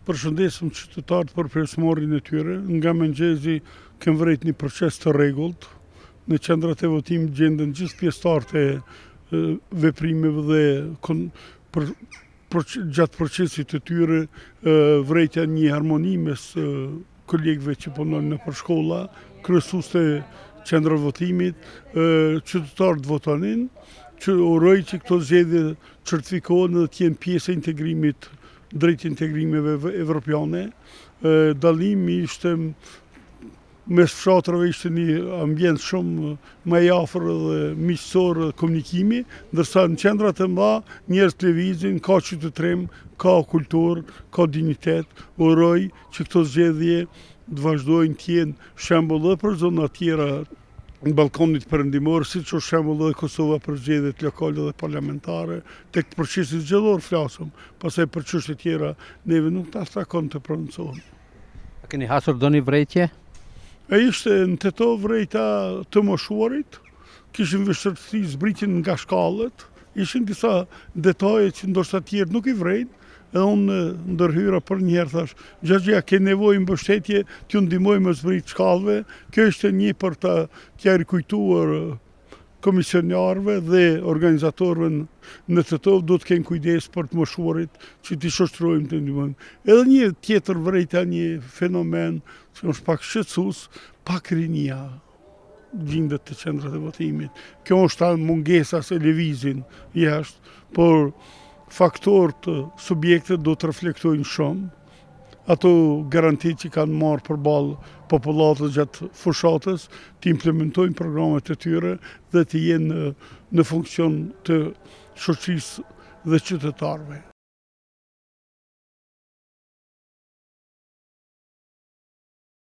përshëndesim qytetarët për pjesëmarrjen e tyre. Nga mëngjesi kemë vërejt një proces të rregullt. Në qendrat e votimit gjenden gjithë pjesëtarët e veprimeve dhe gjatë procesit të tyre vërejtja një harmoni mes kolegëve që punojnë nëpër shkolla, kryesues të qendrave votimit, qytetarët votonin, që uroj që këto zgjedhje certifikohen dhe të jenë pjesë e integrimit drejt integrimeve evropiane. Dallimi ishte mes fshatrave, ishte një ambient shumë më i afër dhe miqësor komunikimi, ndërsa në qendrat e mëdha njerëz lëvizin, ka qytetërim, ka kulturë, ka dinjitet. Uroj që këto zgjedhje të vazhdojnë të jenë shembull edhe për zona tjera në Ballkanit Perëndimor, siç është shembull edhe Kosova për zgjedhjet lokale dhe parlamentare, tek procesi zgjedhor flasëm, pastaj për çështje tjera neve nuk ta takon të prononcohemi. A keni hasur doni vrejtje? Ishte në Tetov vrejta të moshuarit, kishin vështirësi zbritjen nga shkallët, ishin disa detaje që ndoshta tjerë nuk i vrejnë. Edhe unë ndërhyra për njëherë thash, Xhaxhia ke nevojë mbështetje, t'ju ndihmoj me zbrit shkallëve. Kjo ishte një për t'ja rikujtuar komisionjarëve dhe organizatorëve në Tetov, do të kenë kujdes për të moshuarit që t'i shoqërojmë të ndihmojmë. Edhe një tjetër vërejta, një fenomen që është pak shqetësues, pak rinia gjendet të qendrat e votimit. Kjo është mungesa se lëvizin jashtë, por faktorët subjektet do të reflektojnë shumë. Ato garantit që kanë marrë përballë popullatës gjatë fushatës, të implementojnë programet e tyre dhe të jenë në funksion të shoqërisë dhe qytetarëve.